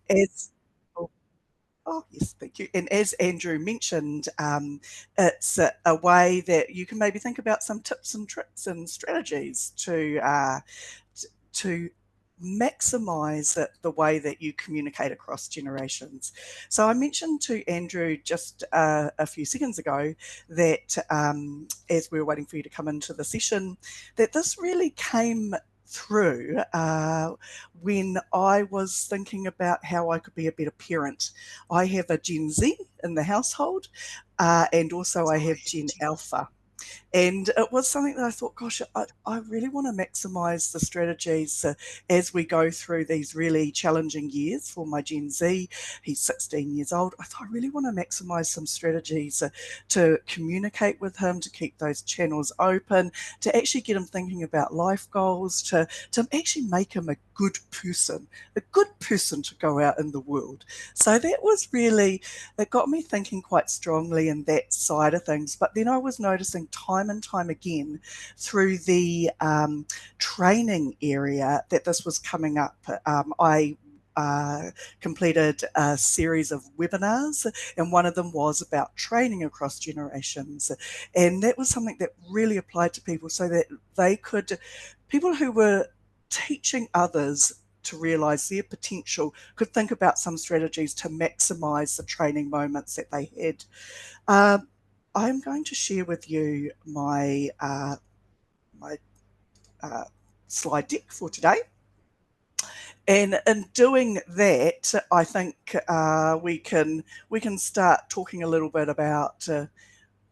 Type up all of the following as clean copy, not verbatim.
as Oh, yes, thank you. And as Andrew mentioned, it's a way that you can maybe think about some tips and tricks and strategies to maximize the way that you communicate across generations. So I mentioned to Andrew just a few seconds ago that as we were waiting for you to come into the session, that this really came through when I was thinking about how I could be a better parent. I have a Gen Z in the household, and also I have Gen Alpha. And it was something that I thought, gosh, I really want to maximize the strategies as we go through these really challenging years for my Gen Z. He's 16 years old. I thought I really want to maximize some strategies to communicate with him, to keep those channels open, to actually get him thinking about life goals, to actually make him a good person to go out in the world. So that was really, it got me thinking quite strongly in that side of things. But then I was noticing time and time again through the training area that this was coming up. I completed a series of webinars, and one of them was about training across generations. And that was something that really applied to people so that they could, people who were teaching others to realize their potential could think about some strategies to maximize the training moments that they had. I'm going to share with you my uh, slide deck for today. And in doing that, I think we can start talking a little bit about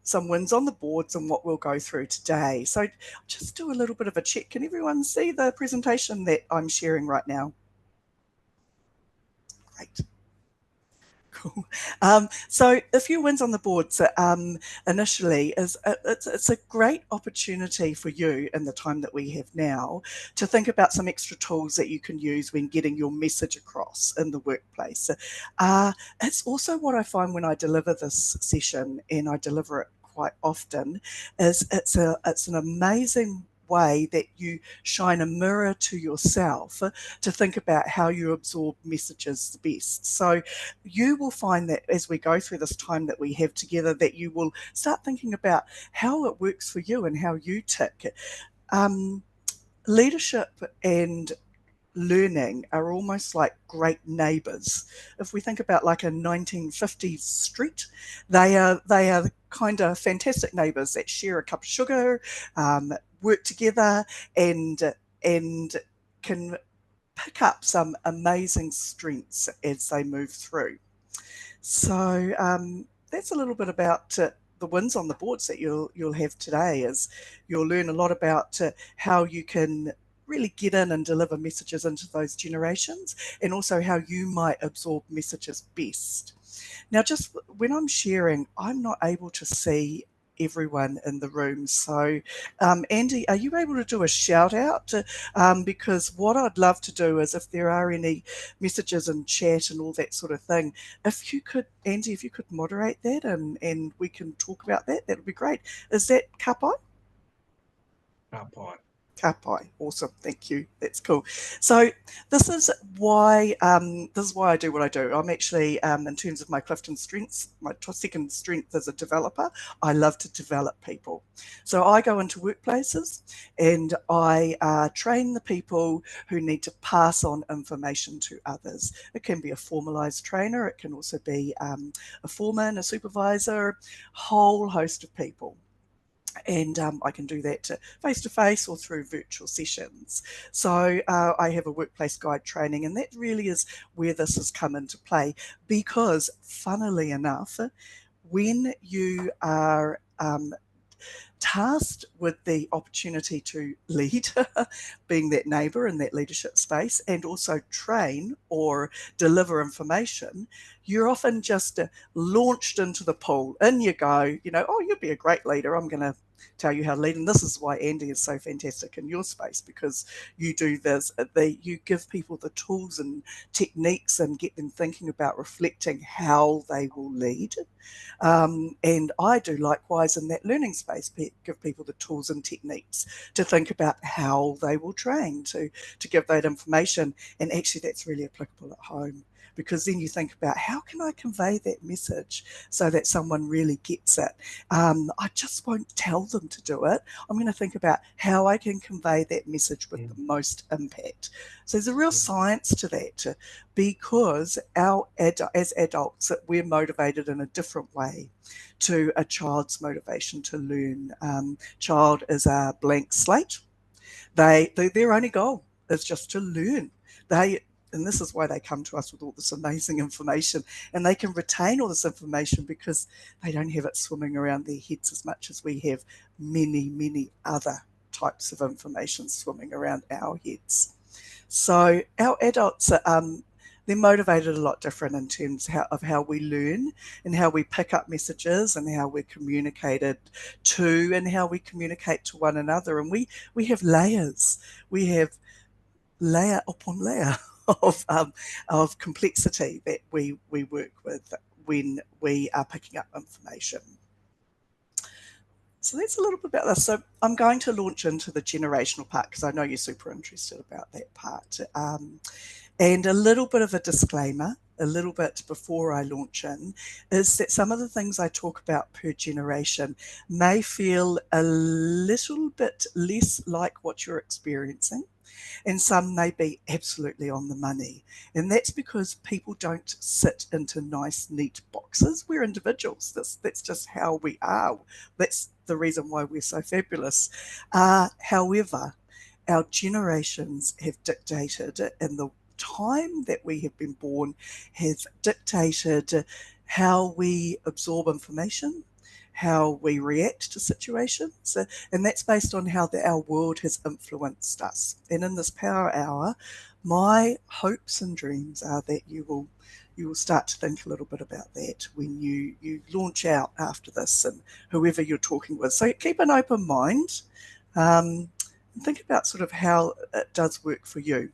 some wins on the boards and what we'll go through today. So just do a little bit of a check. Can everyone see the presentation that I'm sharing right now? Great. Cool. So a few wins on the boards initially is it's a great opportunity for you in the time that we have now to think about some extra tools that you can use when getting your message across in the workplace. It's also what I find when I deliver this session, and I deliver it quite often, is it's an amazing way that you shine a mirror to yourself to think about how you absorb messages the best. So you will find that as we go through this time that we have together, that you will start thinking about how it works for you and how you tick. Um, Leadership and learning are almost like great neighbours. If we think about like a 1950s street, they are kind of fantastic neighbours that share a cup of sugar, work together, and can pick up some amazing strengths as they move through. So that's a little bit about the wins on the boards that you'll have today. Is you'll learn a lot about how you can really get in and deliver messages into those generations, and also how you might absorb messages best. Now, just when I'm sharing, I'm not able to see everyone in the room. So, Andy, are you able to do a shout out? Because what I'd love to do is if there are any messages in chat and all that sort of thing, if you could, Andy, if you could moderate that and we can talk about that, that would be great. Is that Kapai? Pie. Kapai. Awesome. Thank you. That's cool. So this is why I do what I do. I'm actually, in terms of my Clifton strengths, my second strength as a developer, I love to develop people. So I go into workplaces and I train the people who need to pass on information to others. It can be a formalized trainer. It can also be a foreman, a supervisor, whole host of people. And I can do that face to face or through virtual sessions. So I have a workplace guide training, and that really is where this has come into play because, funnily enough, when you are tasked with the opportunity to lead, being that neighbour in that leadership space, and also train or deliver information, you're often just launched into the pool. In you go, oh, you'll be a great leader. I'm going to tell you how to lead. And this is why Andy is so fantastic in your space, because you do this, you give people the tools and techniques and get them thinking about reflecting how they will lead. And I do likewise in that learning space, give people the tools and techniques to think about how they will train, to give that information. And actually, that's really applicable at home, because then you think about how can I convey that message so that someone really gets it. I just won't tell them to do it. I'm going to think about how I can convey that message with Mm. the most impact. So there's a real Mm. science to that, because as adults, we're motivated in a different way to a child's motivation to learn. Child is a blank slate. Their only goal is just to learn. They and this is why they come to us with all this amazing information, and they can retain all this information because they don't have it swimming around their heads as much as we have many other types of information swimming around our heads. So our adults are, they're motivated a lot different in terms of how we learn and how we pick up messages and how we're communicated to and how we communicate to one another. And we have layers. We have layer upon layer of complexity that we work with when we are picking up information. So that's a little bit about this. So I'm going to launch into the generational part because I know you're super interested about that part. And a little bit of a disclaimer, a little bit before I launch in, is that some of the things I talk about per generation may feel a little bit less like what you're experiencing, and some may be absolutely on the money. And that's because people don't sit into nice, neat boxes. We're individuals. That's just how we are. That's the reason why we're so fabulous. However, our generations have dictated, and the time that we have been born has dictated how we absorb information, how we react to situations, and that's based on how our world has influenced us. And in this power hour, my hopes and dreams are that you will start to think a little bit about that when you launch out after this, and whoever you're talking with. So keep an open mind, and think about sort of how it does work for you.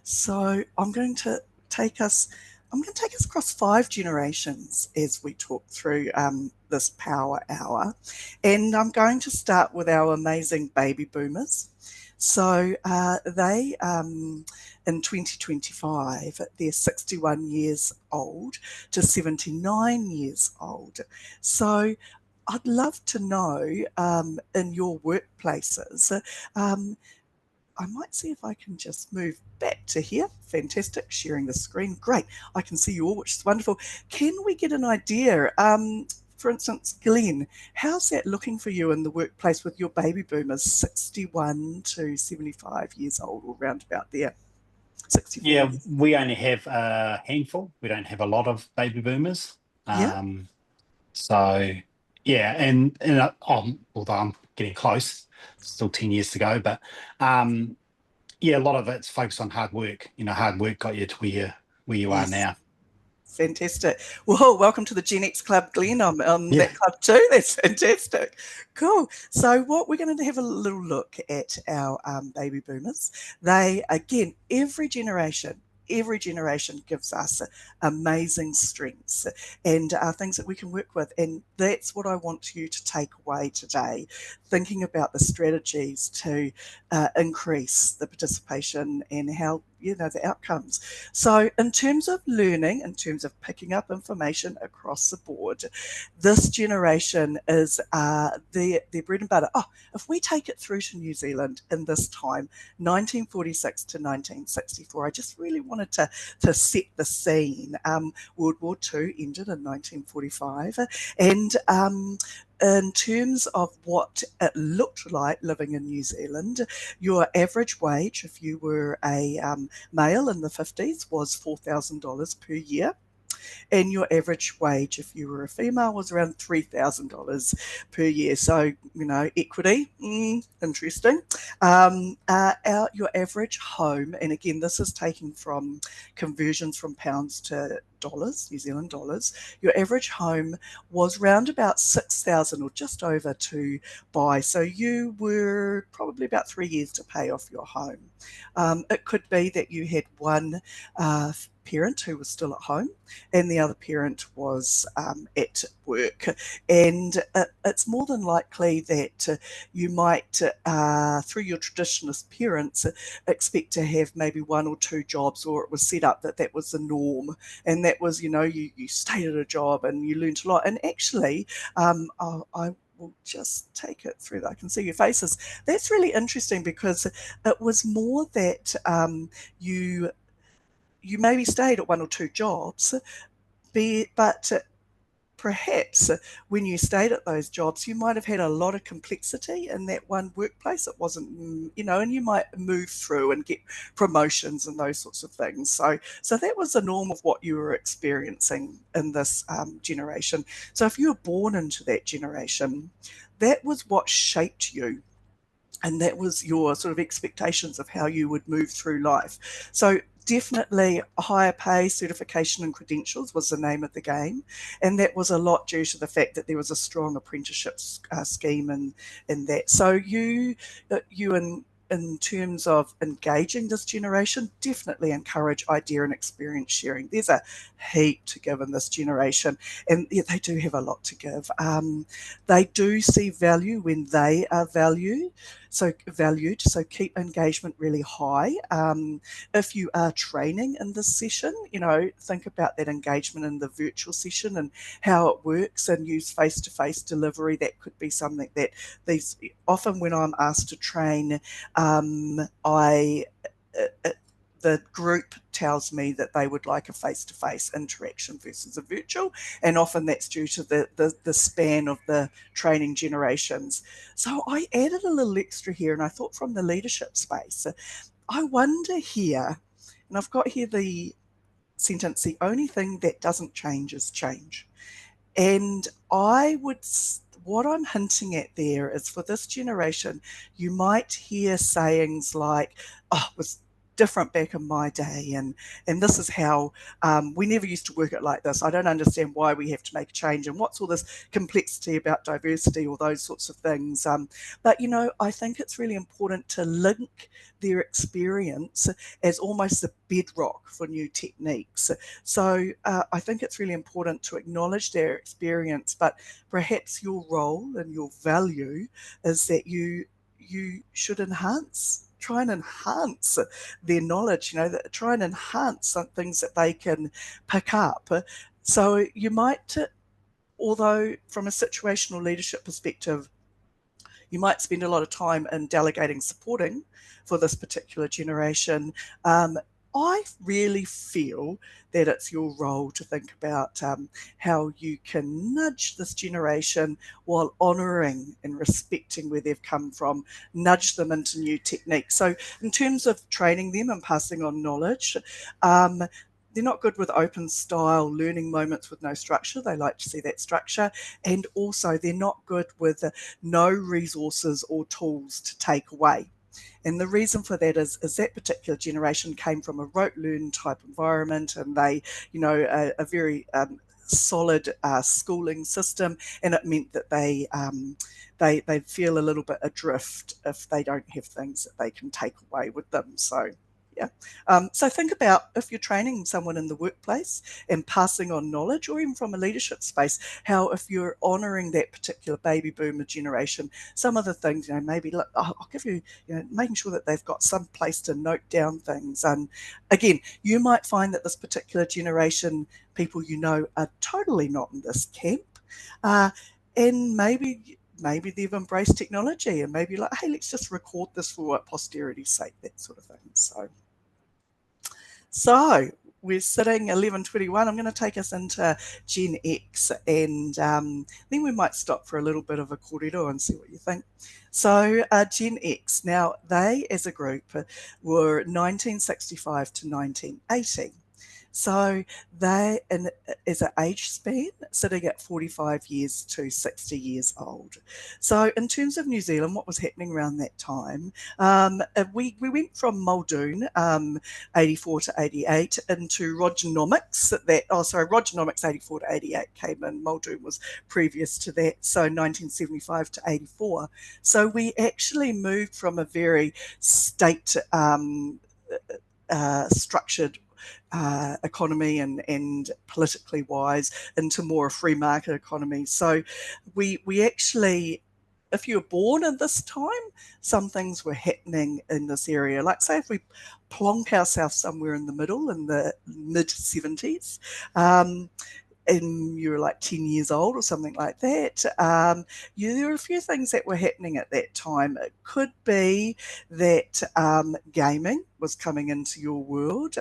So I'm going to take us across 5 generations as we talk through this power hour. And I'm going to start with our amazing baby boomers. So they, in 2025, they're 61 years old to 79 years old. So I'd love to know, in your workplaces, um, I might see if I can just move back to here. Fantastic. Sharing the screen. Great. I can see you all, which is wonderful. Can we get an idea? For instance, Glenn, how's that looking for you in the workplace with your baby boomers, 61 to 75 years old, or round about there, 64 Yeah, years? we only have a handful. We don't have a lot of baby boomers. Yeah. So yeah, although I'm getting close, still 10 years to go, but yeah, a lot of it's focused on hard work. Hard work got you to where you are Yes. now. Fantastic. Well, welcome to the Gen X Club, Glenn. I'm on Yeah. that club too. That's fantastic. Cool. So, what we're going to have a little look at our baby boomers. They, again, every generation gives us amazing strengths and things that we can work with. And that's what I want you to take away today, thinking about the strategies to increase the participation and how, the outcomes. So, in terms of learning, in terms of picking up information across the board, this generation is their bread and butter. Oh, if we take it through to New Zealand in this time, 1946 to 1964, I just really wanted to set the scene. World War II ended in 1945, and in terms of what it looked like living in New Zealand, your average wage, if you were a male in the 50s, was $4,000 per year. And your average wage, if you were a female, was around $3,000 per year. So, equity, interesting. Your average home, and again, this is taken from conversions from pounds to dollars, New Zealand dollars, your average home was round about 6,000 or just over to buy. So you were probably about 3 years to pay off your home. It could be that you had one parent who was still at home and the other parent was at work. And it's more than likely that you might, through your traditionalist parents, expect to have maybe one or two jobs, or it was set up that that was the norm. And that was, you stayed at a job and you learned a lot. And actually, I will just take it through. I can see your faces. That's really interesting because it was more that you maybe stayed at one or two jobs, but perhaps when you stayed at those jobs, you might have had a lot of complexity in that one workplace. It wasn't, and you might move through and get promotions and those sorts of things. So that was the norm of what you were experiencing in this generation. So if you were born into that generation, that was what shaped you. And that was your sort of expectations of how you would move through life. So definitely higher pay, certification and credentials was the name of the game. And that was a lot due to the fact that there was a strong apprenticeship scheme in that. So you in terms of engaging this generation, definitely encourage idea and experience sharing. There's a heap to give in this generation, and yeah, they do have a lot to give. They do see value when they are valued. So keep engagement really high. If you are training in this session, think about that engagement in the virtual session and how it works, and use face-to-face delivery. That could be something that these often when I'm asked to train, the group tells me that they would like a face-to-face interaction versus a virtual, and often that's due to the span of the training generations. So I added a little extra here, and I thought from the leadership space, I wonder here, and I've got here the sentence, the only thing that doesn't change is change. And what I'm hinting at there is for this generation, you might hear sayings like, oh, it was different back in my day, and this is how we never used to work it like this. I don't understand why we have to make a change, and what's all this complexity about diversity, or those sorts of things. But I think it's really important to link their experience as almost the bedrock for new techniques. So I think it's really important to acknowledge their experience, but perhaps your role and your value is that you should try and enhance their knowledge, try and enhance some things that they can pick up. So you might, although from a situational leadership perspective, you might spend a lot of time in delegating, supporting for this particular generation. I really feel that it's your role to think about how you can nudge this generation while honouring and respecting where they've come from, nudge them into new techniques. So in terms of training them and passing on knowledge, they're not good with open style learning moments with no structure. They like to see that structure. And also they're not good with no resources or tools to take away. And the reason for that is that particular generation came from a rote learn type environment, and they, a very solid schooling system, and it meant that they feel a little bit adrift if they don't have things that they can take away with them. So yeah. So think about if you're training someone in the workplace and passing on knowledge, or even from a leadership space, how if you're honouring that particular baby boomer generation, some of the things, maybe I'll give you, making sure that they've got some place to note down things. And again, you might find that this particular generation, people are totally not in this camp. And maybe they've embraced technology, and maybe like, hey, let's just record this for posterity's sake, that sort of thing. So we're sitting 11:21. I'm going to take us into Gen X, and then we might stop for a little bit of a kōrero and see what you think. So Gen X, now they as a group were 1965 to 1980. So they, as an age span, sitting at 45 years to 60 years old. So in terms of New Zealand, what was happening around that time, we went from Muldoon, 84 to 88, into Rogernomics. Rogernomics 84 to 88 came in. Muldoon was previous to that, so 1975 to 84. So we actually moved from a very state structured economy and politically wise into more a free market economy. So we actually, if you were born in this time, some things were happening in this area. Like say if we plonk ourselves somewhere in the middle in the mid 70s, and you were like 10 years old or something like that, there were a few things that were happening at that time. It could be that gaming was coming into your world.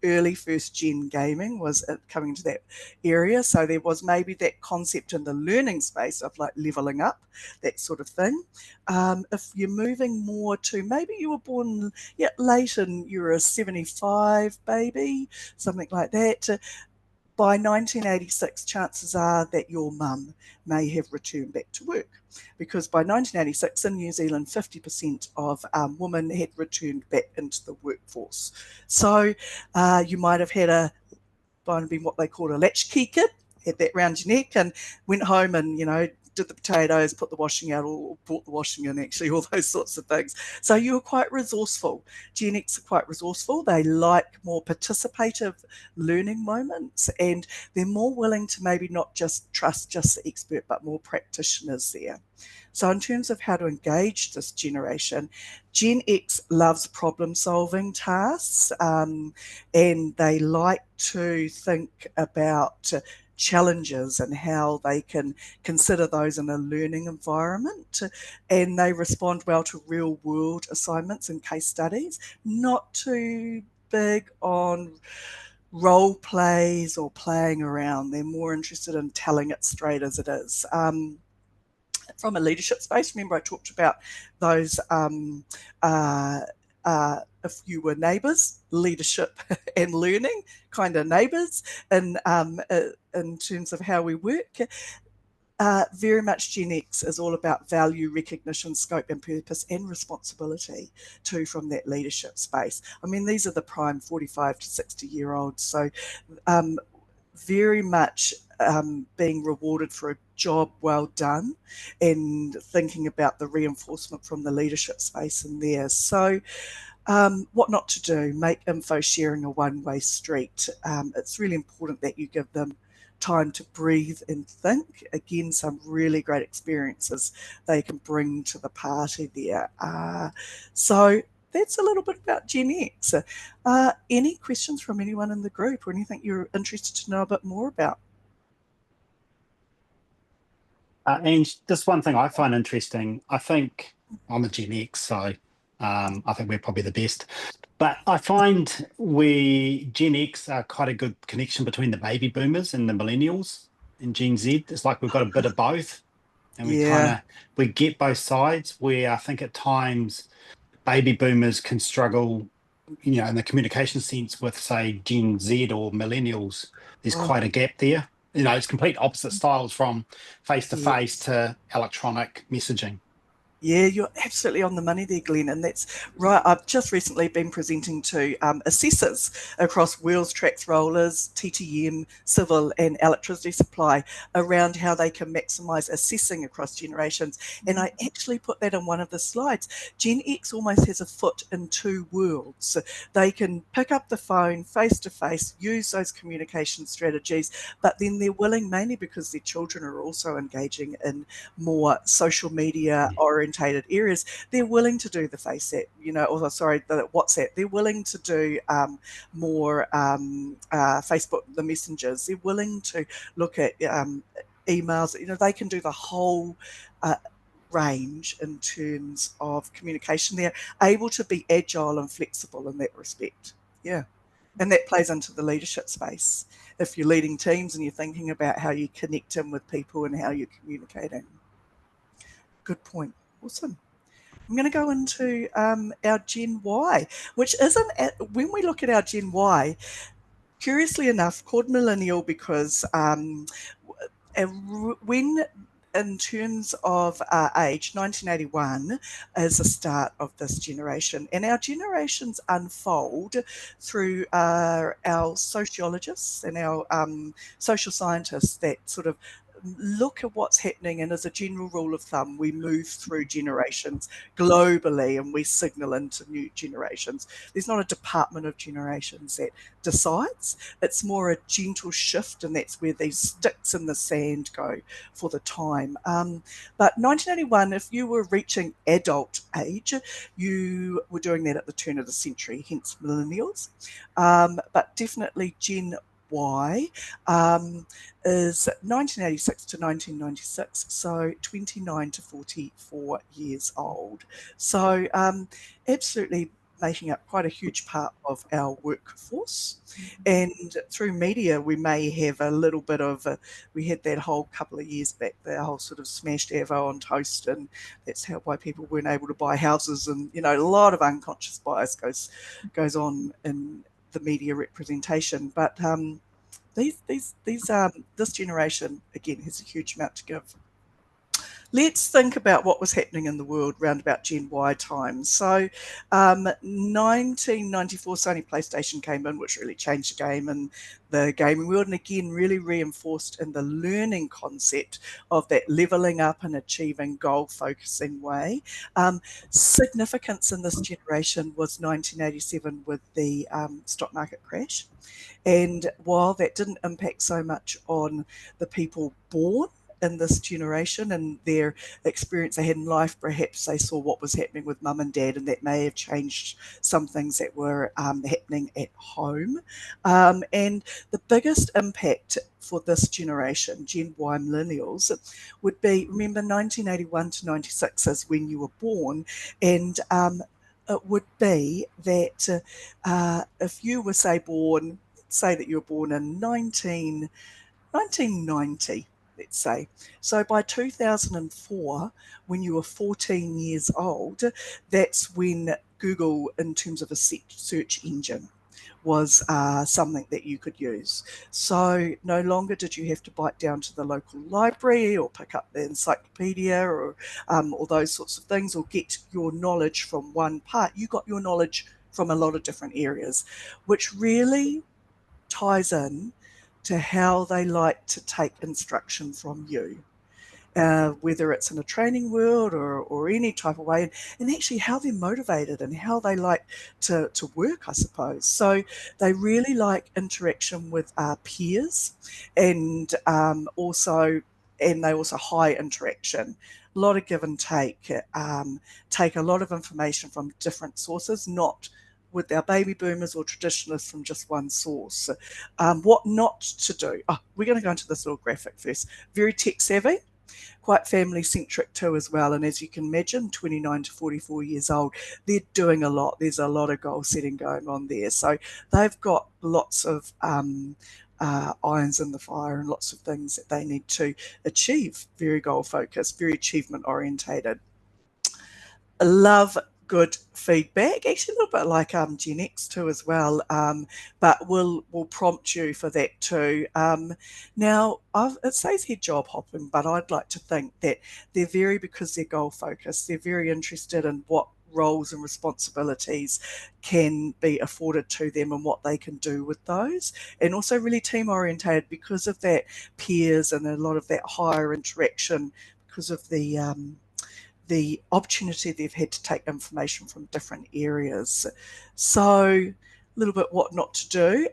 Early first gen gaming was coming into that area. So there was maybe that concept in the learning space of like leveling up, that sort of thing. If you're moving more to maybe you were born late and you're a 75 baby, something like that. By 1986, chances are that your mum may have returned back to work, because by 1986 in New Zealand, 50% of women had returned back into the workforce. So you might have had been what they called a latchkey kid, had that round your neck and went home and, did the potatoes, put the washing out, or brought the washing in, actually, all those sorts of things. So you were quite resourceful. Gen X are quite resourceful. They like more participative learning moments, and they're more willing to maybe not just trust just the expert, but more practitioners there. So in terms of how to engage this generation, Gen X loves problem solving tasks, and they like to think about challenges and how they can consider those in a learning environment, and they respond well to real world assignments and case studies, not too big on role plays or playing around. They're more interested in telling it straight as it is. From a leadership space, remember I talked about those if you were neighbours, leadership and learning kind of neighbours, in terms of how we work. Very much Gen X is all about value, recognition, scope and purpose and responsibility too, from that leadership space. I mean, these are the prime 45 to 60 year olds. So very much being rewarded for a job well done, and thinking about the reinforcement from the leadership space in there. So what not to do, make info sharing a one-way street. It's really important that you give them time to breathe and think. Again, some really great experiences they can bring to the party there. So that's a little bit about Gen X. Any questions from anyone in the group, or anything you're interested to know a bit more about? And just one thing I find interesting, I think I'm a Gen X, so I think we're probably the best. But I find Gen X are quite a good connection between the baby boomers and the millennials and Gen Z. It's like we've got a bit of both, and Yeah. we get both sides, where I think at times baby boomers can struggle, in the communication sense with, say, Gen Z or millennials. There's Oh, quite a gap there. It's complete opposite styles from face to face yes. to electronic messaging. Yeah, you're absolutely on the money there, Glenn, and that's right. I've just recently been presenting to assessors across wheels, tracks, rollers, TTM, civil and electricity supply around how they can maximise assessing across generations. And I actually put that in one of the slides. Gen X almost has a foot in two worlds. So they can pick up the phone face to face, use those communication strategies, but then they're willing, mainly because their children are also engaging in more social media oriented areas, they're willing to do the FaceApp, the WhatsApp. They're willing to do more Facebook, the messengers. They're willing to look at emails. They can do the whole range in terms of communication. They're able to be agile and flexible in that respect. Yeah. And that plays into the leadership space. If you're leading teams and you're thinking about how you connect in with people and how you're communicating. Good point. Awesome. I'm going to go into our Gen Y, which isn't, when we look at our Gen Y, curiously enough, called millennial because when in terms of age, 1981 is the start of this generation. And our generations unfold through our sociologists and our social scientists that sort of look at what's happening, and as a general rule of thumb, we move through generations globally and we signal into new generations. There's not a department of generations that decides. It's more a gentle shift, and that's where these sticks in the sand go for the time. But 1981, if you were reaching adult age, you were doing that at the turn of the century, hence millennials. But definitely Gen Y is 1986 to 1996, so 29 to 44 years old. So absolutely making up quite a huge part of our workforce. And through media, we may have a little bit of, we had that whole couple of years back, the whole sort of smashed Avo on toast, and that's why people weren't able to buy houses. And, you know, a lot of unconscious bias goes on in the media representation. But this generation, again, has a huge amount to give. Let's think about what was happening in the world round about Gen Y time. So 1994, Sony PlayStation came in, which really changed the game in the gaming world, and again really reinforced in the learning concept of that leveling up and achieving goal focusing way. Significance in this generation was 1987 with the stock market crash. And while that didn't impact so much on the people born in this generation and their experience they had in life, perhaps they saw what was happening with mum and dad, and that may have changed some things that were happening at home. And the biggest impact for this generation, Gen Y millennials, would be, remember, 1981 to 96 is when you were born, and it would be that if you were, say that you were born in 1990, let's say. So by 2004, when you were 14 years old, that's when Google, in terms of a search engine, was something that you could use. So no longer did you have to bite down to the local library or pick up the encyclopedia or those sorts of things, or get your knowledge from one part. You got your knowledge from a lot of different areas, which really ties in to how they like to take instruction from you, whether it's in a training world or any type of way, and actually how they're motivated and how they like to work, I suppose. So they really like interaction with peers, and they also high interaction, a lot of give and take, take a lot of information from different sources, not with our baby boomers or traditionalists from just one source. What not to do. Oh, we're going to go into this little graphic first. Very tech savvy, quite family centric too as well. And as you can imagine, 29 to 44 years old, they're doing a lot. There's a lot of goal setting going on there. So they've got lots of irons in the fire and lots of things that they need to achieve. Very goal focused, very achievement orientated. Love good feedback, actually a little bit like Gen X too as well, but will prompt you for that too. Now it says here job hopping, but I'd like to think that because they're goal focused, they're very interested in what roles and responsibilities can be afforded to them and what they can do with those, and also really team orientated because of that peers and a lot of that higher interaction, because of the opportunity they've had to take information from different areas. So a little bit what not to do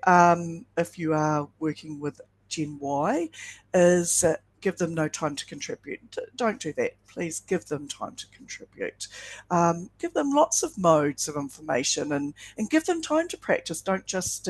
if you are working with Gen Y is give them no time to contribute. Don't do that. Please give them time to contribute. Give them lots of modes of information and give them time to practice. Don't just,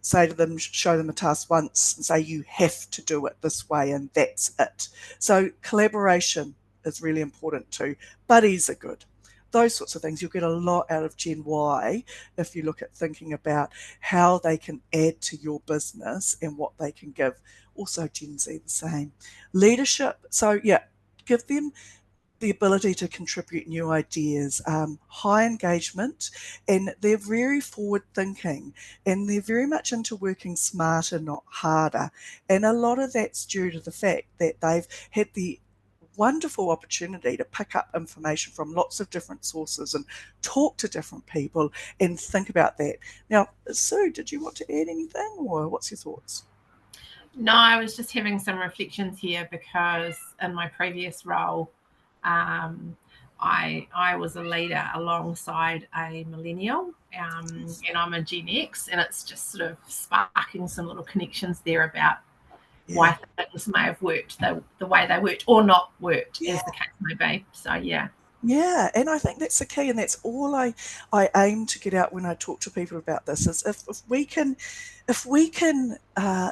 say to them, show them a task once and say you have to do it this way and that's it. So collaboration is really important too. Buddies are good. Those sorts of things. You'll get a lot out of Gen Y if you look at thinking about how they can add to your business and what they can give. Also Gen Z the same. Leadership. So yeah, give them the ability to contribute new ideas, high engagement, and they're very forward thinking, and they're very much into working smarter, not harder. And a lot of that's due to the fact that they've had the wonderful opportunity to pick up information from lots of different sources and talk to different people and think about that. Now, Sue, did you want to add anything, or what's your thoughts? No, I was just having some reflections here because in my previous role, I was a leader alongside a millennial, and I'm a Gen X, and it's just sort of sparking some little connections there about why things may have worked the way they worked or not worked, as the case may be. So yeah. Yeah, and I think that's the key, and that's all I aim to get out when I talk to people about this is if we can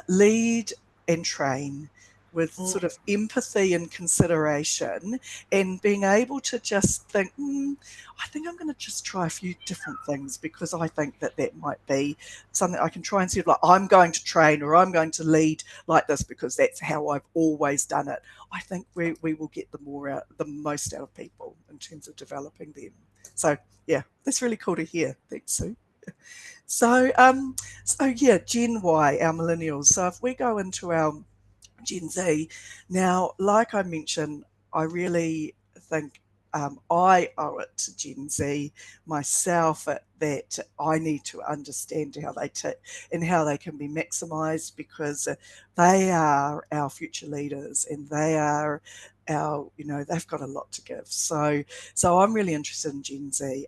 lead and train with sort of empathy and consideration, and being able to just think, I think I'm going to just try a few different things because I think that might be something I can try and see, like I'm going to train or I'm going to lead like this because that's how I've always done it. I think we will get the most out of people in terms of developing them. So yeah, that's really cool to hear. Thanks, Sue. So yeah, Gen Y, our millennials. So if we go into our Gen Z, now, like I mentioned, I really think I owe it to Gen Z myself that I need to understand how they tick and how they can be maximised, because they are our future leaders and they are they've got a lot to give. So I'm really interested in Gen Z.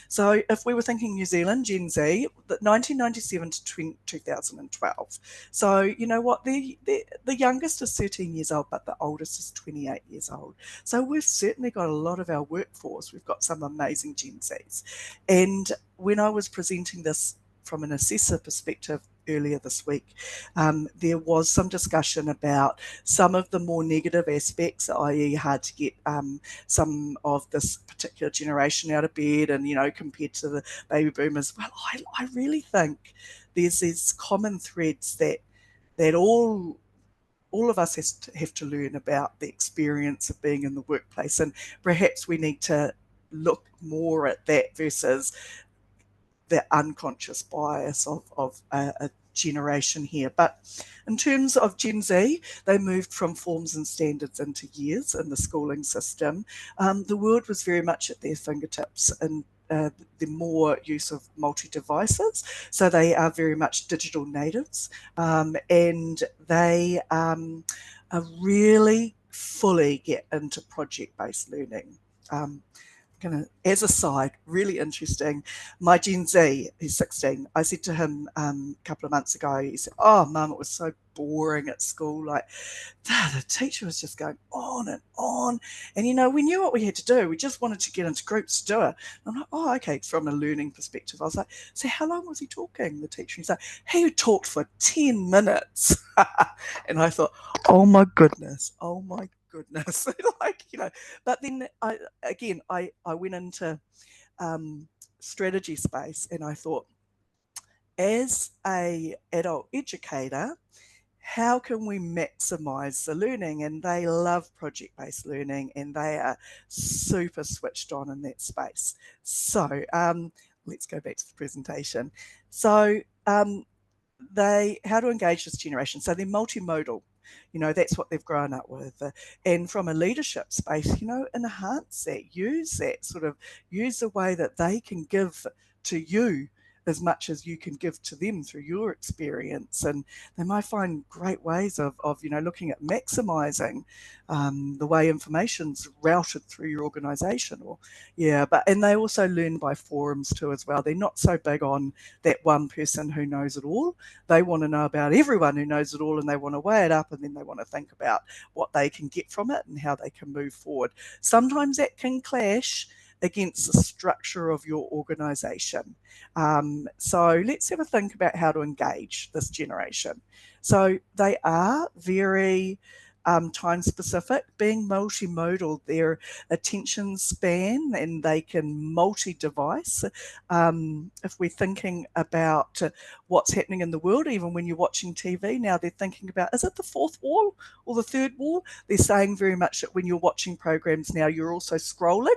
So if we were thinking New Zealand, Gen Z, 1997 to 2012. So you know what, the youngest is 13 years old, but the oldest is 28 years old. So we've certainly got a lot of our workforce. We've got some amazing Gen Zs. And when I was presenting this from an assessor perspective earlier this week, there was some discussion about some of the more negative aspects, i.e. hard to get some of this particular generation out of bed, and compared to the baby boomers. Well, I really think there's these common threads that all of us have to learn about the experience of being in the workplace, and perhaps we need to look more at that versus the unconscious bias of a generation here. But in terms of Gen Z, they moved from forms and standards into years in the schooling system. The world was very much at their fingertips, and the more use of multi-devices. So they are very much digital natives, and they really fully get into project-based learning. As a side, really interesting, my Gen Z, who's 16, I said to him a couple of months ago, he said, "Oh, Mum, it was so boring at school. Like, the teacher was just going on and on. And, we knew what we had to do. We just wanted to get into groups to do it." And I'm like, "Oh, okay." From a learning perspective, I was like, "So how long was he talking, the teacher?" He's like, "He talked for 10 minutes. And I thought, oh my goodness. Like, but then I went into strategy space, and I thought, as a adult educator, how can we maximize the learning? And they love project-based learning, and they are super switched on in that space. So let's go back to the presentation. So how to engage this generation. So they're multimodal. That's what they've grown up with. And from a leadership space, enhance that, use the way that they can give to you as much as you can give to them through your experience. And they might find great ways of looking at maximizing the way information's routed through your organization. And they also learn by forums too as well. They're not so big on that one person who knows it all. They want to know about everyone who knows it all, and they want to weigh it up, and then they want to think about what they can get from it and how they can move forward. Sometimes that can clash against the structure of your organization. So let's have a think about how to engage this generation. So they are very time specific, being multimodal, their attention span, and they can multi-device. If we're thinking about what's happening in the world, even when you're watching TV now, they're thinking about, is it the fourth wall or the third wall? They're saying very much that when you're watching programs now, you're also scrolling.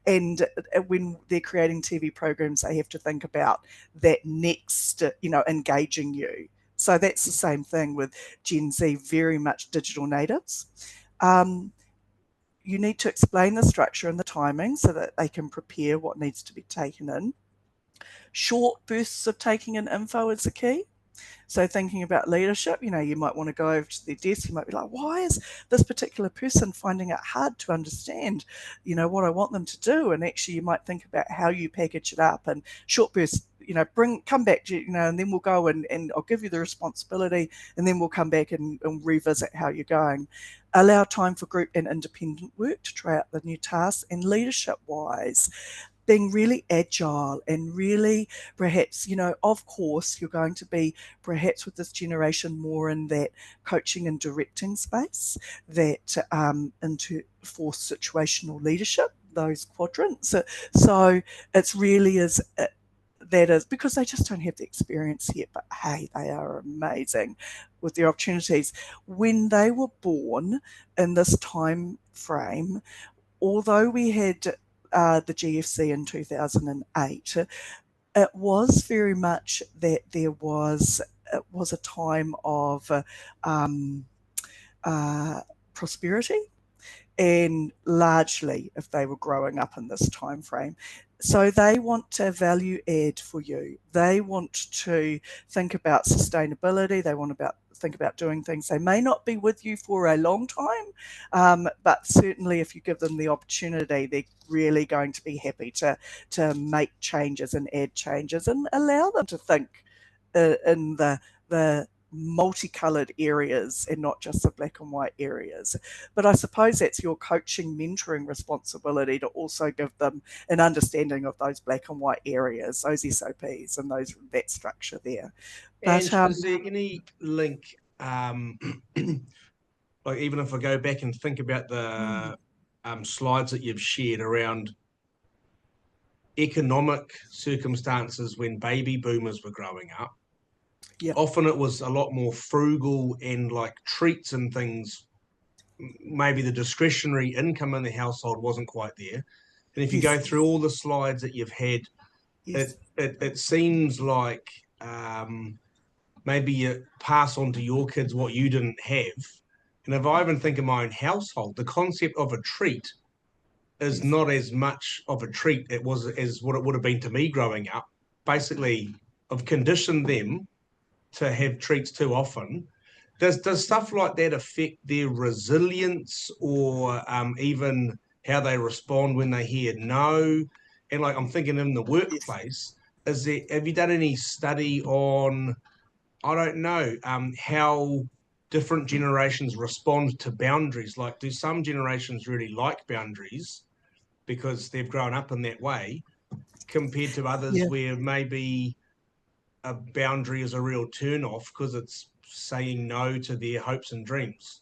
And when they're creating TV programs, they have to think about that next, engaging you. So that's the same thing with Gen Z, very much digital natives. You need to explain the structure and the timing so that they can prepare what needs to be taken in. Short bursts of taking in info is the key. So thinking about leadership, you might want to go over to their desk. You might be like, why is this particular person finding it hard to understand, what I want them to do? And actually you might think about how you package it up, and short bursts, come back to, and then we'll go and I'll give you the responsibility, and then we'll come back and revisit how you're going. Allow time for group and independent work to try out the new tasks. And leadership wise, being really agile and really perhaps, of course, you're going to be perhaps with this generation more in that coaching and directing space, that into forced situational leadership, those quadrants. So it's really is, that is because they just don't have the experience yet, but hey, they are amazing with their opportunities. When they were born in this time frame, although we had the GFC in 2008, it was very much that it was a time of prosperity, and largely if they were growing up in this time frame. So they want to value add for you. They want to think about sustainability. They want to think about doing things. They may not be with you for a long time, but certainly if you give them the opportunity, they're really going to be happy to make changes and add changes, and allow them to think in the multicolored areas and not just the black and white areas. But I suppose that's your coaching, mentoring responsibility, to also give them an understanding of those black and white areas, those SOPs and that structure there. But is there any link, like even if I go back and think about the slides that you've shared around economic circumstances when baby boomers were growing up? Yep. Often it was a lot more frugal, and like treats and things, maybe the discretionary income in the household wasn't quite there. And if you go through all the slides that you've had, it seems like maybe you pass on to your kids what you didn't have. And if I even think of my own household, the concept of a treat is not as much of a treat as what it would have been to me growing up. Basically, I've conditioned them to have treats too often. Does stuff like that affect their resilience, or even how they respond when they hear no? And like I'm thinking in the workplace, have you done any study on, I don't know, how different generations respond to boundaries? Like, do some generations really like boundaries because they've grown up in that way, compared to others where maybe a boundary is a real turn off because it's saying no to their hopes and dreams?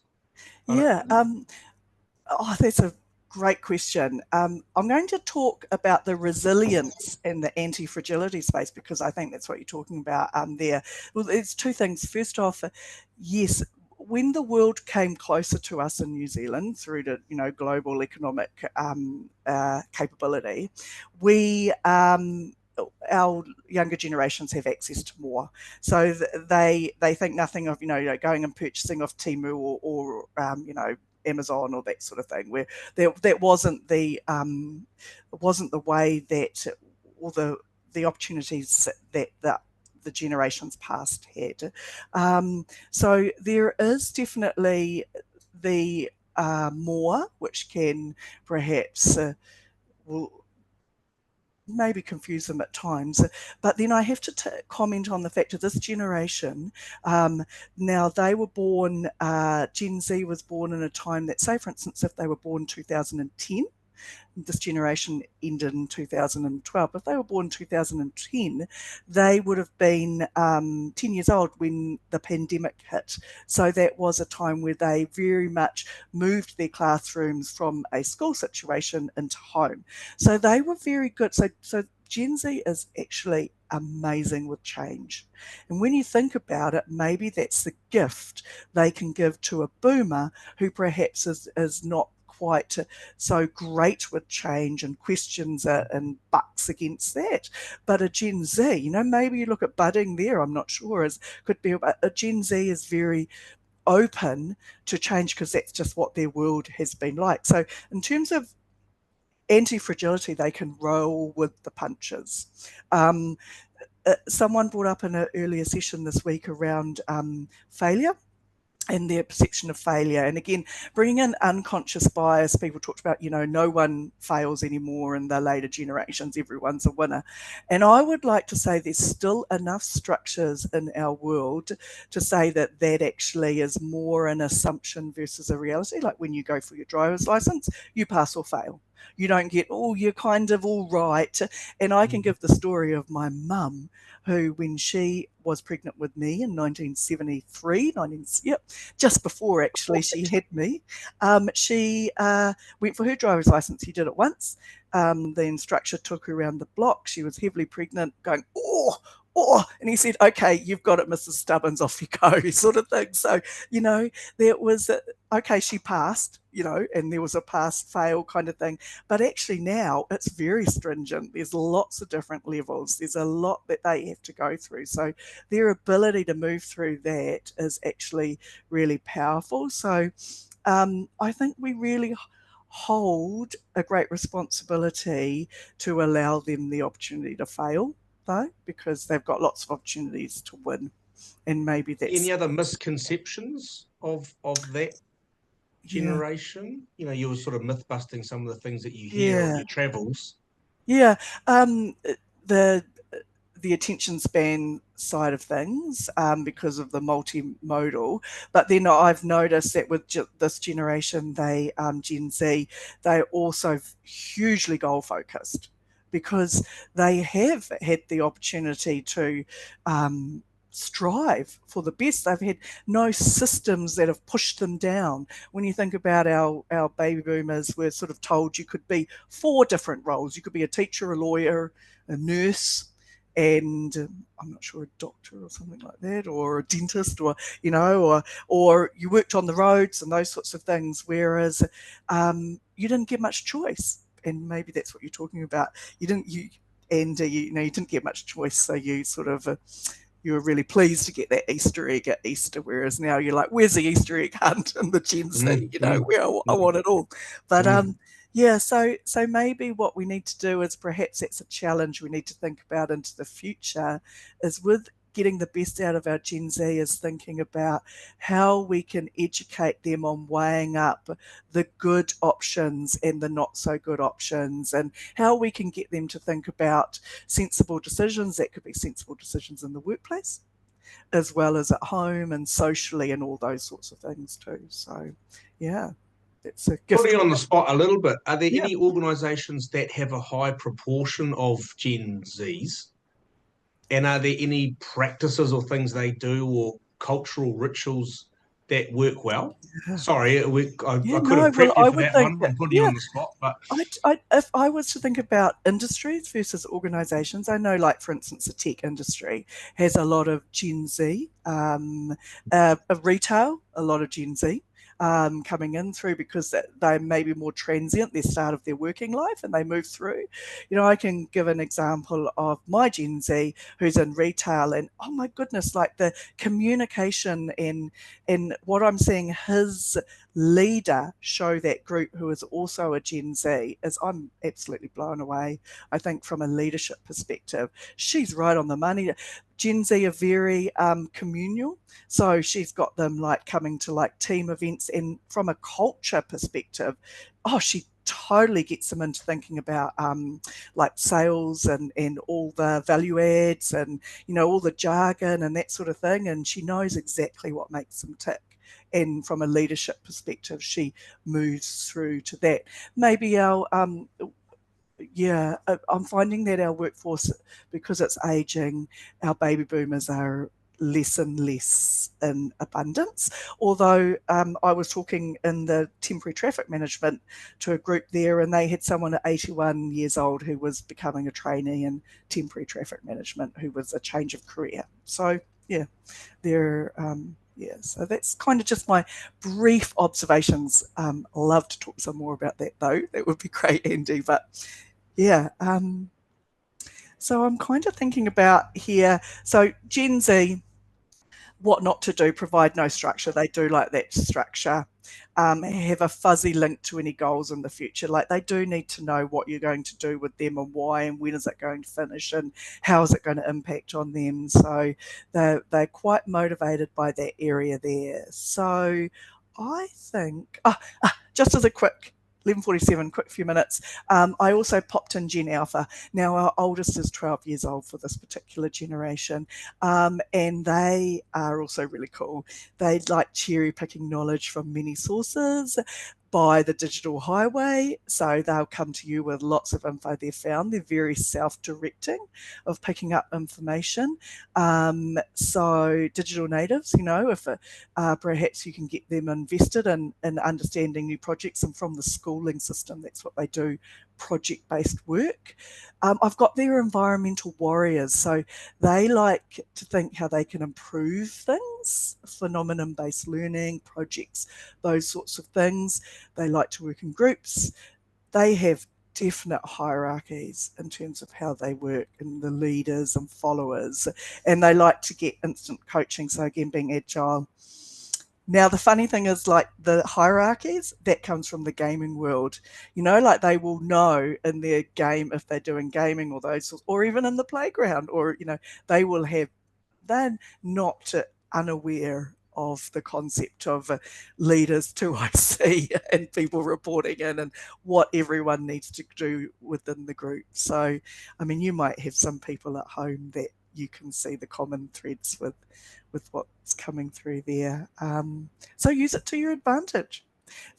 That's a great question. I'm going to talk about the resilience and the anti-fragility space, because I think that's what you're talking about there. Well, it's two things. First off, yes, when the world came closer to us in New Zealand through to global economic capability, we our younger generations have access to more, so they think nothing of going and purchasing off Temu or Amazon or that sort of thing, where that wasn't the way that, or the opportunities that the generations past had. So there is definitely the more, which can perhaps maybe confuse them at times. But then I have to comment on the fact of this generation. Now, they were born, Gen Z was born in a time that, say, for instance, if they were born 2010, This generation ended in 2012. If they were born in 2010, they would have been 10 years old when the pandemic hit. So that was a time where they very much moved their classrooms from a school situation into home. So they were very good. So Gen Z is actually amazing with change. And when you think about it, maybe that's the gift they can give to a boomer who perhaps is not quite so great with change and questions and bucks against that. But a Gen Z, maybe you look at budding there, I'm not sure, could be a Gen Z is very open to change because that's just what their world has been like. So in terms of anti-fragility, they can roll with the punches. Someone brought up in an earlier session this week around failure and their perception of failure. And again, bringing in unconscious bias, people talked about, no one fails anymore in the later generations, everyone's a winner. And I would like to say there's still enough structures in our world to say that that actually is more an assumption versus a reality. Like when you go for your driver's license, you pass or fail. You don't get, you're kind of all right. And I can give the story of my mum, who, when she was pregnant with me in 1973, just before actually she had me, she went for her driver's license. She did it once. The instructor took her around the block. She was heavily pregnant, going, and he said, okay, you've got it, Mrs. Stubbins, off you go, sort of thing. So, there was, okay, she passed, and there was a pass-fail kind of thing. But actually now it's very stringent. There's lots of different levels. There's a lot that they have to go through. So their ability to move through that is actually really powerful. So I think we really hold a great responsibility to allow them the opportunity to fail, though, because they've got lots of opportunities to win. And maybe that's... Any other misconceptions of that generation? You were sort of myth busting some of the things that you hear on your travels. Yeah. The attention span side of things, because of the multimodal. But then I've noticed that with this generation, Gen Z, they're also hugely goal focused because they have had the opportunity to strive for the best. They've had no systems that have pushed them down. When you think about our baby boomers, we're sort of told you could be 4 different roles. You could be a teacher, a lawyer, a nurse, and I'm not sure, a doctor or something like that, or a dentist, or or you worked on the roads and those sorts of things. Whereas you didn't get much choice, and maybe that's what you're talking about. You didn't get much choice, so you sort of you were really pleased to get that Easter egg at Easter, whereas now you're like, where's the Easter egg hunt and the Gen Z? I want it all. But so maybe what we need to do is, perhaps that's a challenge we need to think about into the future, is with getting the best out of our Gen Z, is thinking about how we can educate them on weighing up the good options and the not so good options, and how we can get them to think about sensible decisions. That could be sensible decisions in the workplace, as well as at home and socially, and all those sorts of things too. So, yeah. It's a gift. Putting you on the spot a little bit, are there any organisations that have a high proportion of Gen Zs? And are there any practices or things they do, or cultural rituals that work well? Sorry, I could have prepped you for that one. I'm putting you on the spot. But if I was to think about industries versus organisations, I know, like, for instance, the tech industry has a lot of Gen Z, retail, a lot of Gen Z. Coming in through, because they may be more transient, the start of their working life, and they move through. I can give an example of my Gen Z who's in retail, and oh my goodness, like the communication and what I'm seeing his leader show that group, who is also a Gen Z, is, I'm absolutely blown away. I think from a leadership perspective, she's right on the money. Gen Z are very communal, so she's got them like coming to like team events, and from a culture perspective, she totally gets them into thinking about like sales and all the value adds and all the jargon and that sort of thing, and she knows exactly what makes them tick. and from a leadership perspective, she moves through to that. Maybe our I'm finding that our workforce, because it's aging, our baby boomers are less and less in abundance. Although I was talking in the temporary traffic management to a group there, and they had someone at 81 years old who was becoming a trainee in temporary traffic management, who was a change of career. So yeah, they're so that's kind of just my brief observations. I'd love to talk some more about that though. That would be great, Andy. But yeah, so I'm kind of thinking about here. So Gen Z, what not to do, provide no structure. They do like that structure. Have a fuzzy link to any goals in the future. Like they do need to know what you're going to do with them and why, and when is it going to finish, and how is it going to impact on them. So they're quite motivated by that area there. So I think, just as a quick 11:47, quick few minutes. I also popped in Gen Alpha. Now our oldest is 12 years old for this particular generation, and they are also really cool. They like cherry picking knowledge from many sources by the digital highway. So they'll come to you with lots of info they've found. They're very self-directing of picking up information. So digital natives, if perhaps you can get them invested in understanding new projects, and from the schooling system, that's what they do, project-based work. I've got their environmental warriors, so they like to think how they can improve things, phenomenon-based learning, projects, those sorts of things. They like to work in groups. They have definite hierarchies in terms of how they work, and the leaders and followers, and they like to get instant coaching, so again, being agile. Now, the funny thing is, like the hierarchies, that comes from the gaming world. Like they will know in their game if they're doing gaming or those, or even in the playground, or, they will have, they're not unaware of the concept of leaders to IC and people reporting in, and what everyone needs to do within the group. So, I mean, you might have some people at home that you can see the common threads with what's coming through there. So use it to your advantage.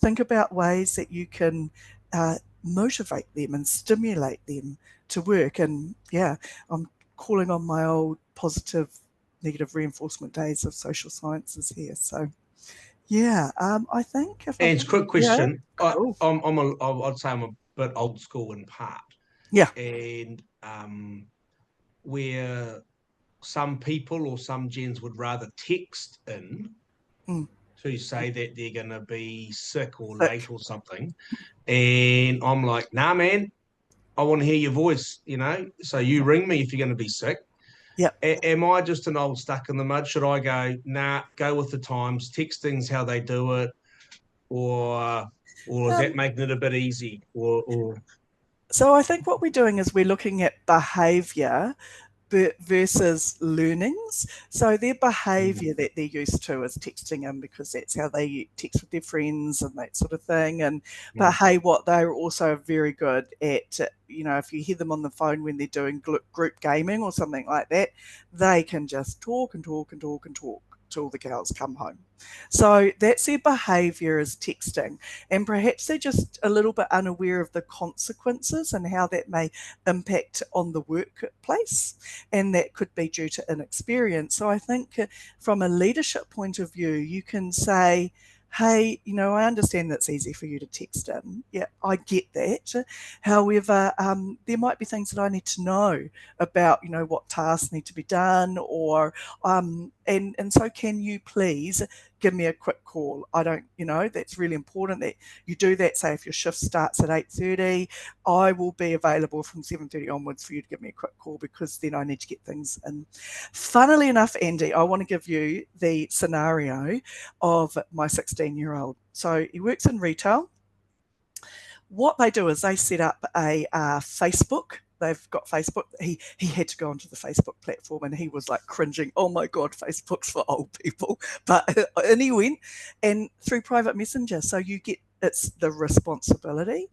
Think about ways that you can motivate them and stimulate them to work. And yeah, I'm calling on my old positive, negative reinforcement days of social sciences here. So yeah, I think if And quick question. cool. I'd say I'm a bit old school in part. Yeah. And where some people or some gens would rather text in to say that they're going to be sick or late or something. And I'm like, nah, man, I want to hear your voice, so you ring me if you're going to be sick. Yeah. Am I just an old stuck in the mud? Should I go, nah, go with the times, texting's how they do it, or is that making it a bit easy? Or So I think what we're doing is we're looking at behaviour versus learnings. So their behaviour that they're used to is texting in, because that's how they text with their friends and that sort of thing. But hey, what they're also very good at, if you hear them on the phone when they're doing group gaming or something like that, they can just talk and talk and talk and talk till the cows come home. So that's their behaviour, is texting, and perhaps they're just a little bit unaware of the consequences and how that may impact on the workplace, and that could be due to inexperience. So I think from a leadership point of view, you can say, hey, I understand that's easy for you to text in. Yeah, I get that. However, there might be things that I need to know about, what tasks need to be done, or and so can you please give me a quick call? I don't, that's really important that you do that. Say if your shift starts at 8:30, I will be available from 7:30 onwards for you to give me a quick call, because then I need to get things in. Funnily enough, Andy, I want to give you the scenario of my 16-year-old. So he works in retail. What they do is they set up a Facebook. They've got Facebook. He had to go onto the Facebook platform, and he was like cringing. Oh my God, Facebook's for old people. And he went, and through private messenger. So it's the responsibility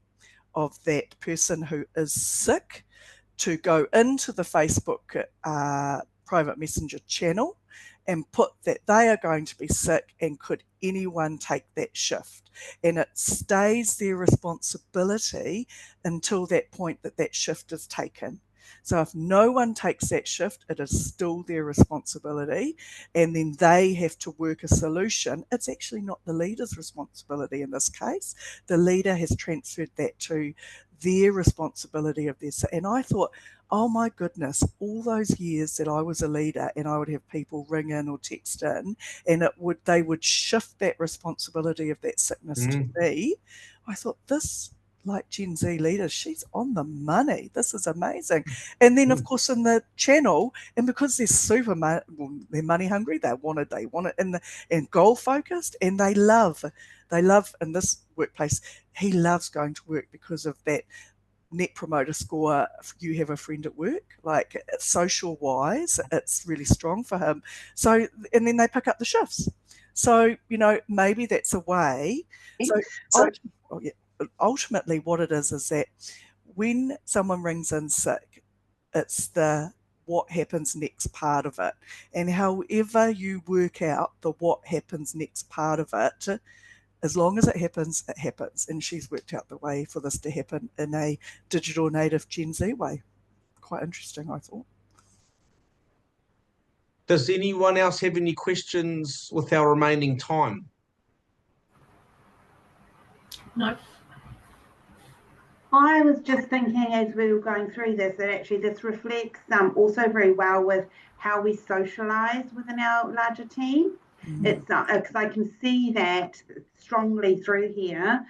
of that person who is sick to go into the Facebook private messenger channel and put that they are going to be sick and could anyone take that shift. And it stays their responsibility until that point that that shift is taken. So if no one takes that shift, it is still their responsibility, and then they have to work a solution. It's actually not the leader's responsibility in this case. The leader has transferred that to their responsibility of this. And I thought, oh my goodness, all those years that I was a leader and I would have people ring in or text in, and they would shift that responsibility of that sickness to me. I thought, this, like Gen Z leaders, she's on the money. This is amazing. And then, of course, in the channel, and because they're they're money hungry, they want it, and goal focused, and they love in this workplace. He loves going to work because of that net promoter score. You have a friend at work, like social wise, it's really strong for him. So, and then they pick up the shifts. So, maybe that's a way. Ultimately what it is that when someone rings in sick, it's the what happens next part of it. And however you work out the what happens next part of it, as long as it happens, it happens. And she's worked out the way for this to happen in a digital native Gen Z way. Quite interesting, I thought. Does anyone else have any questions with our remaining time? No. I was just thinking as we were going through this that actually this reflects also very well with how we socialise within our larger team. It's because I can see that strongly through here.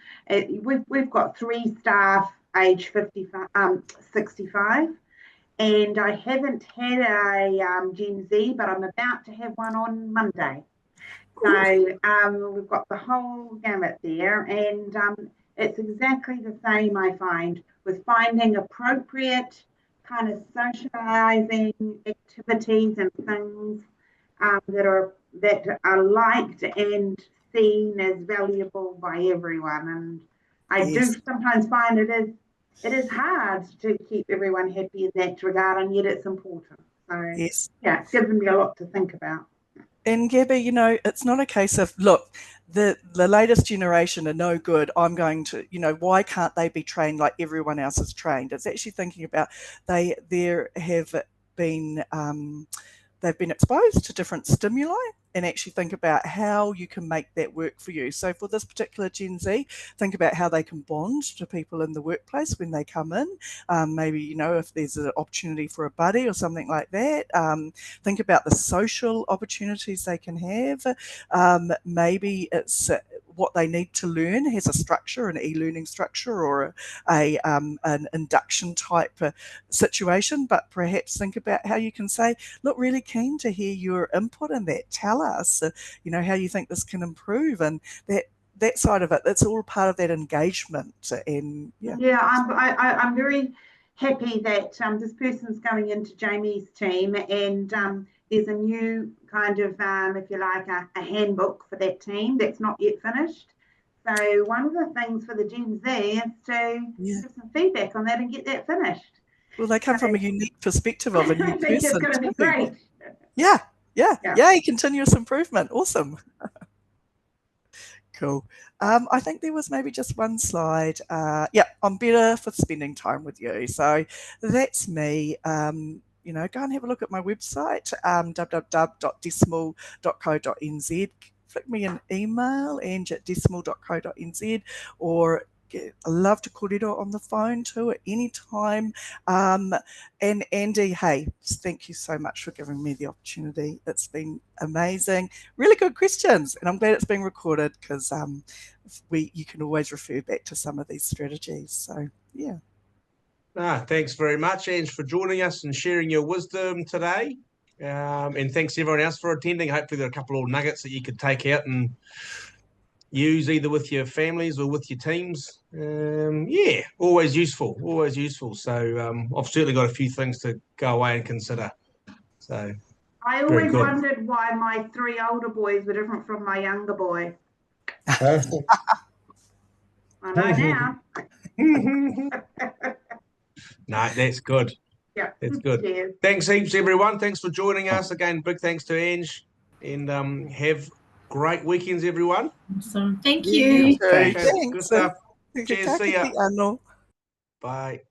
We've got 3 staff age 65, and I haven't had a Gen Z, but I'm about to have one on Monday. So we've got the whole gamut there, and it's exactly the same, I find, with finding appropriate kind of socializing activities and things that are liked and seen as valuable by everyone. And I do sometimes find it is hard to keep everyone happy in that regard, and yet it's important. So yeah, it's given me a lot to think about. And Gabby, it's not a case of, look, the latest generation are no good. I'm going to, why can't they be trained like everyone else is trained? It's actually thinking about they've been exposed to different stimuli, and actually think about how you can make that work for you. So for this particular Gen Z, think about how they can bond to people in the workplace when they come in. Maybe, if there's an opportunity for a buddy or something like that. Think about the social opportunities they can have. Maybe it's what they need to learn has a structure, an e-learning structure, or an induction type situation. But perhaps think about how you can say, look, really keen to hear your input in that. Tell us, how you think this can improve, and that side of it. That's all part of that engagement. And I'm very happy that this person's going into Jamie's team, and there's a new kind of, if you like, a handbook for that team that's not yet finished. So one of the things for the Gen Z is to give some feedback on that and get that finished. Well, they come from a unique perspective of a new person. It's going to be great. Yeah, continuous improvement. Awesome. Cool. I think there was maybe just one slide. I'm better for spending time with you. So that's me. Go and have a look at my website, www.decimal.co.nz. Flick me an email, ange@decimal.co.nz, or I love to kōrero on the phone too at any time. And Andy, hey, thank you so much for giving me the opportunity. It's been amazing. Really good questions, and I'm glad it's being recorded, because you can always refer back to some of these strategies. So yeah. Thanks very much, Ange, for joining us and sharing your wisdom today. And thanks everyone else for attending. Hopefully there are a couple of nuggets that you could take out and use either with your families or with your teams. Always useful. So I've certainly got a few things to go away and consider. So I always wondered why my 3 older boys were different from my younger boy. I know now. No, that's good. Yeah, That's good. Cheers. Thanks heaps, everyone. Thanks for joining us again. Big thanks to Ange, and have great weekends, everyone. Awesome. Thank You you. too. Thanks. Okay, good Thanks. stuff. And Cheers. See ya. Anno. Bye.